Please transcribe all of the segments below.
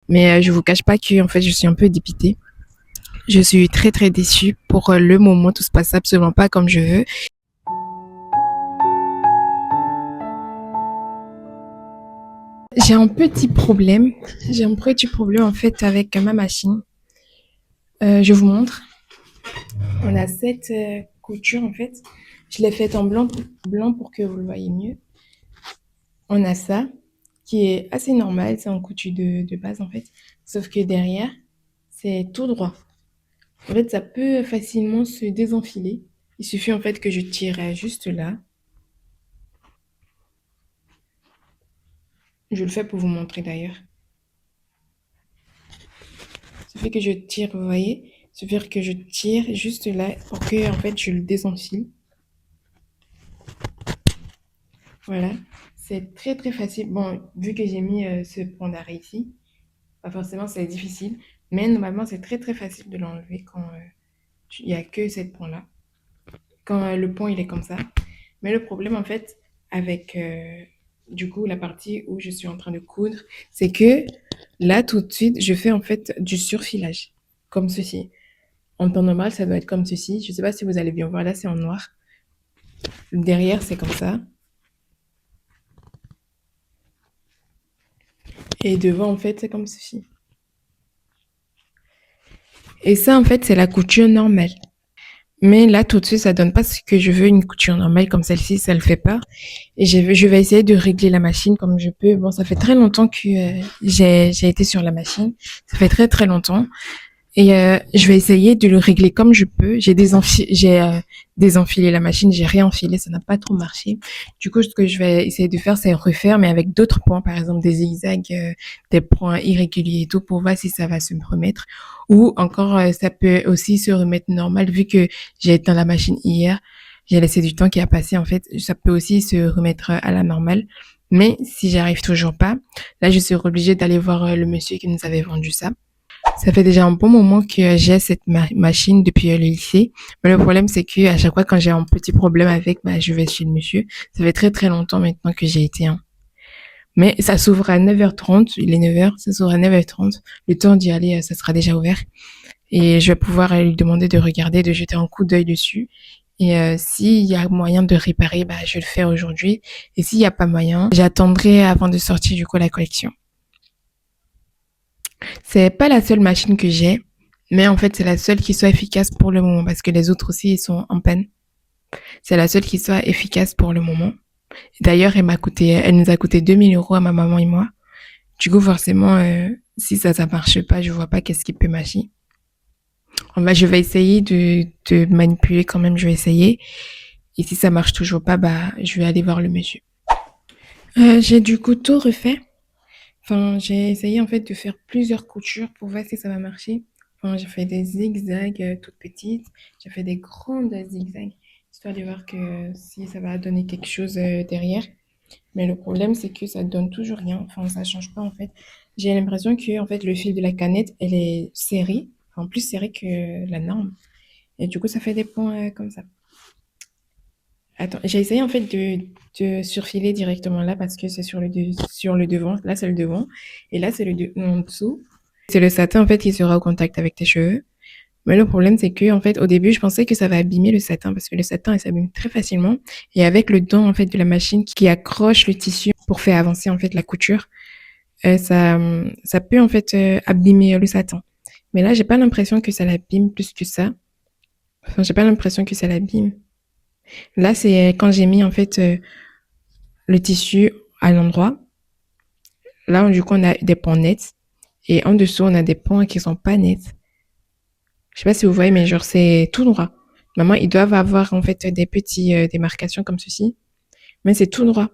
Mais je vous cache pas que en fait je suis un peu dépitée. Je suis très très déçue. Pour le moment, tout se passe absolument pas comme je veux. J'ai un petit problème. J'ai un petit problème en fait avec ma machine. Je vous montre. On a cette couture en fait. Je l'ai faite en blanc pour que vous le voyez mieux. On a ça qui est assez normal. C'est en couture de base en fait. Sauf que derrière, c'est tout droit. En fait, ça peut facilement se désenfiler. Il suffit en fait que je tire juste là. Je le fais pour vous montrer d'ailleurs. Ça fait que je tire, vous voyez? Ça veut dire que je tire juste là pour que en fait je le désenfile. Voilà. C'est très très facile. Bon, vu que j'ai mis ce point d'arrêt ici, pas forcément c'est difficile, mais normalement c'est très très facile de l'enlever quand il n'y a que cette point-là. Quand le point il est comme ça. Mais le problème en fait avec du coup la partie où je suis en train de coudre, c'est que là tout de suite je fais en fait du surfilage comme ceci. En temps normal ça doit être comme ceci. Je ne sais pas si vous allez bien voir, là c'est en noir. Derrière c'est comme ça. Et devant en fait c'est comme ceci. Et ça en fait c'est la couture normale. Mais là, tout de suite, ça donne pas ce que je veux, une couture normale comme celle-ci, ça le fait pas. Et je vais essayer de régler la machine comme je peux. Bon, ça fait très longtemps que j'ai été sur la machine. Ça fait très très longtemps. Et je vais essayer de le régler comme je peux. J'ai désenfilé la machine, j'ai réenfilé, ça n'a pas trop marché. Du coup, ce que je vais essayer de faire, c'est refaire, mais avec d'autres points, par exemple des zigzags, des points irréguliers et tout, pour voir si ça va se remettre. Ou encore, ça peut aussi se remettre normal, vu que j'ai éteint la machine hier. J'ai laissé du temps qui a passé, en fait. Ça peut aussi se remettre à la normale. Mais si j'arrive toujours pas, là, je serai obligée d'aller voir le monsieur qui nous avait vendu ça. Ça fait déjà un bon moment que j'ai cette machine depuis le lycée. Mais le problème, c'est que à chaque fois quand j'ai un petit problème avec, bah, je vais chez le monsieur. Ça fait très très longtemps maintenant que j'ai été. Hein. Mais ça s'ouvre à 9h30. Il est 9h. Ça s'ouvre à 9h30. Le temps d'y aller, ça sera déjà ouvert. Et je vais pouvoir lui demander de regarder, de jeter un coup d'œil dessus. Et s'il y a moyen de réparer, bah, je vais le faire aujourd'hui. Et s'il n'y a pas moyen, j'attendrai avant de sortir du coup la collection. C'est pas la seule machine que j'ai, mais en fait, c'est la seule qui soit efficace pour le moment parce que les autres aussi, ils sont en panne. C'est la seule qui soit efficace pour le moment. D'ailleurs, elle nous a coûté 2000 € à ma maman et moi. Du coup, forcément, si ça marche pas, je vois pas qu'est-ce qui peut marcher. Je vais essayer de manipuler quand même, je vais essayer. Et si ça marche toujours pas, bah, je vais aller voir le monsieur. J'ai du coup tout refait. Enfin, j'ai essayé en fait de faire plusieurs coutures pour voir si ça va marcher. Enfin, j'ai fait des zigzags toutes petites, j'ai fait des grandes zigzags, histoire de voir que si ça va donner quelque chose derrière. Mais le problème, c'est que ça donne toujours rien. Enfin, ça change pas en fait. J'ai l'impression que en fait le fil de la canette, elle est serrée, enfin plus serrée que la norme. Et du coup, ça fait des points comme ça. Attends, j'ai essayé en fait de surfiler directement là parce que c'est sur le devant. Là, c'est le devant. Et là, c'est en dessous. C'est le satin en fait qui sera au contact avec tes cheveux. Mais le problème, c'est que en fait, au début, je pensais que ça va abîmer le satin parce que le satin, il s'abîme très facilement. Et avec le dent en fait de la machine qui accroche le tissu pour faire avancer en fait la couture, ça peut en fait abîmer le satin. Mais là, j'ai pas l'impression que ça l'abîme plus que ça. Enfin, j'ai pas l'impression que ça l'abîme. Là, c'est quand j'ai mis en fait le tissu à l'endroit. Là, du coup, on a des points nets. Et en dessous, on a des points qui sont pas nets. Je sais pas si vous voyez, mais genre, c'est tout droit. Maman, ils doivent avoir, en fait, des petits démarcations comme ceci. Mais c'est tout droit.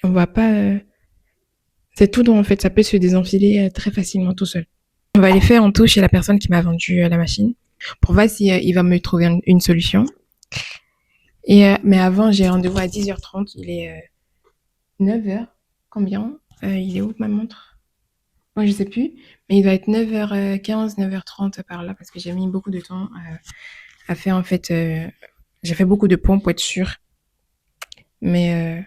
On voit pas, c'est tout droit, en fait. Ça peut se désenfiler très facilement tout seul. On va aller faire en tout chez la personne qui m'a vendu la machine pour voir si il va me trouver une solution. Et, mais avant, j'ai rendez-vous à 10h30. Il est 9h. Combien? Il est où ma montre? Moi, je sais plus, mais il doit être 9h15, 9h30 par là, parce que j'ai mis beaucoup de temps à faire, en fait, j'ai fait beaucoup de points pour être sûre. Mais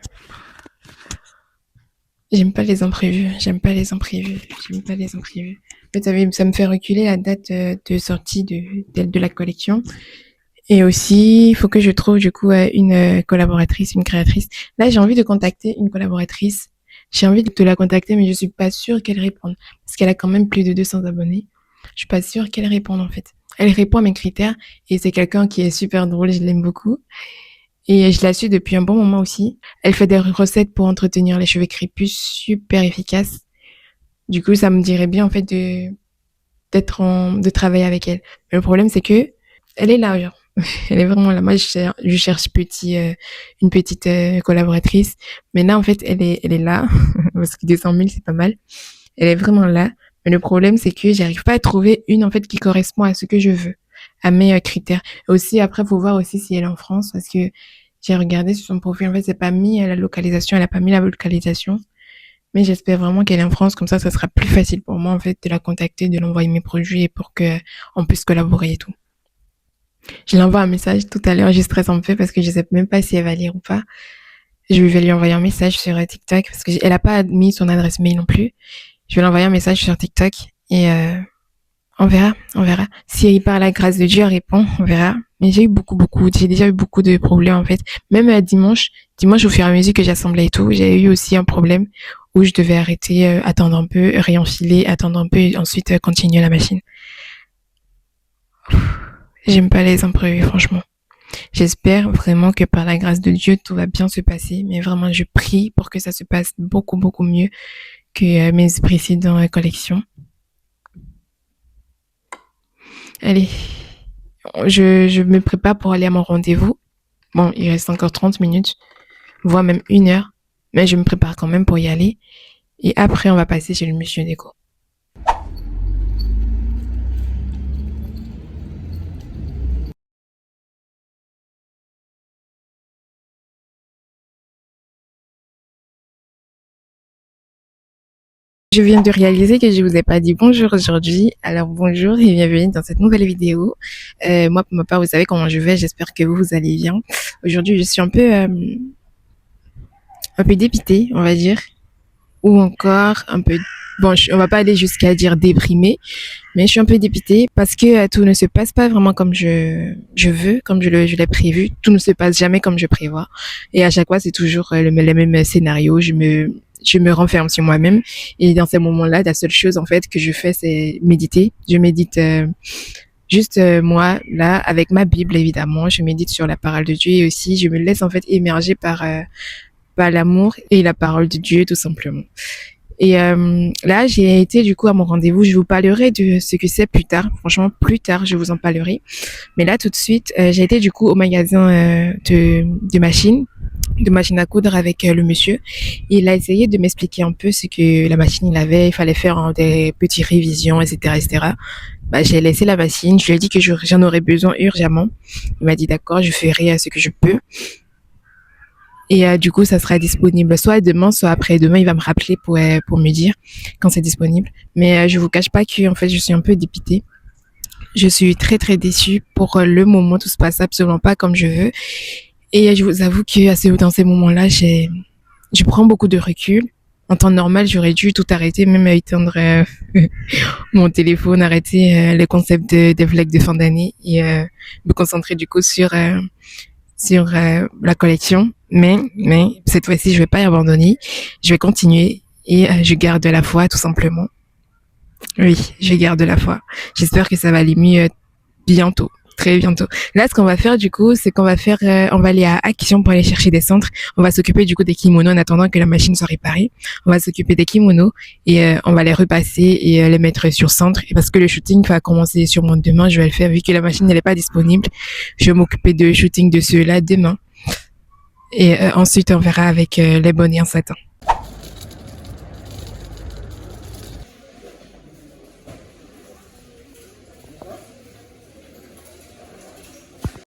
J'aime pas les imprévus, j'aime pas les imprévus, j'aime pas les imprévus. En fait, ça me fait reculer la date de sortie de la collection. Et aussi, il faut que je trouve du coup une collaboratrice, une créatrice. Là, j'ai envie de contacter une collaboratrice. J'ai envie de la contacter, mais je suis pas sûre qu'elle réponde. Parce qu'elle a quand même plus de 200 abonnés. Je suis pas sûre qu'elle réponde en fait. Elle répond à mes critères et c'est quelqu'un qui est super drôle, je l'aime beaucoup. Et je la suis depuis un bon moment aussi. Elle fait des recettes pour entretenir les cheveux crépus super efficaces. Du coup, ça me dirait bien en fait de travailler avec elle. Mais le problème c'est que elle est là, genre. Elle est vraiment là. Moi, je cherche une petite collaboratrice. Mais là, en fait, elle est là. Parce que 200 000, c'est pas mal. Elle est vraiment là. Mais le problème, c'est que j'arrive pas à trouver une, en fait, qui correspond à ce que je veux, à mes critères. Aussi, après, faut voir aussi si elle est en France, parce que j'ai regardé sur son profil. En fait, c'est pas mis la localisation. Elle a pas mis la localisation. Mais j'espère vraiment qu'elle est en France. Comme ça sera plus facile pour moi, en fait, de la contacter, de l'envoyer mes produits et pour que on puisse collaborer et tout. Je lui envoie un message tout à l'heure, je stresse un peu parce que je sais même pas si elle va lire ou pas. Je vais lui envoyer un message sur TikTok parce que elle a pas mis son adresse mail non plus. Je vais lui envoyer un message sur TikTok et on verra, on verra. Si par la grâce de Dieu elle répond, on verra. Mais j'ai déjà eu beaucoup de problèmes en fait. Même dimanche au fur et à mesure que j'assemblais et tout, j'ai eu aussi un problème où je devais arrêter, attendre un peu, réenfiler, attendre un peu et ensuite continuer la machine. J'aime pas les imprévus, franchement. J'espère vraiment que par la grâce de Dieu, tout va bien se passer, mais vraiment, je prie pour que ça se passe beaucoup, beaucoup mieux que mes précédentes collections. Allez, je me prépare pour aller à mon rendez-vous. Bon, il reste encore 30 minutes, voire même 1 heure, mais je me prépare quand même pour y aller. Et après, on va passer chez le monsieur déco. Je viens de réaliser que je vous ai pas dit bonjour aujourd'hui. Alors bonjour et bienvenue dans cette nouvelle vidéo. Moi pour ma part, vous savez comment je vais. J'espère que vous allez bien. Aujourd'hui, je suis un peu dépitée, on va dire, ou encore un peu. Bon, on va pas aller jusqu'à dire déprimée, mais je suis un peu dépitée parce que tout ne se passe pas vraiment comme je veux, comme je l'ai prévu. Tout ne se passe jamais comme je prévois. Et à chaque fois, c'est toujours les mêmes scénarios. Je me renferme sur moi-même. Et dans ces moments-là, la seule chose, en fait, que je fais, c'est méditer. Je médite, juste moi, là, avec ma Bible, évidemment. Je médite sur la parole de Dieu et aussi, je me laisse, en fait, émerger par l'amour et la parole de Dieu, tout simplement. Et là, j'ai été du coup à mon rendez-vous. Je vous parlerai de ce que c'est plus tard. Franchement, plus tard, je vous en parlerai. Mais là, tout de suite, j'ai été du coup au magasin de machines à coudre avec le monsieur. Il a essayé de m'expliquer un peu ce que la machine il avait. Il fallait faire des petites révisions, etc., etc. Bah, j'ai laissé la machine. Je lui ai dit que j'en aurais besoin urgemment. Il m'a dit d'accord, je ferai ce que je peux. Et du coup, ça sera disponible soit demain, soit après-demain. Il va me rappeler pour me dire quand c'est disponible. Mais je vous cache pas que en fait, je suis un peu dépitée. Je suis très très déçue. Pour le moment, tout se passe absolument pas comme je veux. Et je vous avoue que dans ces moments-là, je prends beaucoup de recul. En temps normal, j'aurais dû tout arrêter, même éteindre mon téléphone, arrêter les concepts des vlogs de fin d'année et me concentrer du coup sur la collection. Mais cette fois-ci, je vais pas y abandonner. Je vais continuer et je garde la foi, tout simplement. Oui, je garde la foi. J'espère que ça va aller mieux bientôt. Très bientôt. Là, ce qu'on va faire, du coup, c'est on va aller à Action pour aller chercher des centres. On va s'occuper, du coup, des kimonos en attendant que la machine soit réparée. On va s'occuper des kimonos et on va les repasser et les mettre sur centre. Et parce que le shooting va commencer sûrement demain, je vais le faire vu que la machine n'est pas disponible. Je vais m'occuper de shooting de ceux-là demain. Et ensuite, on verra avec les bonnets en satin.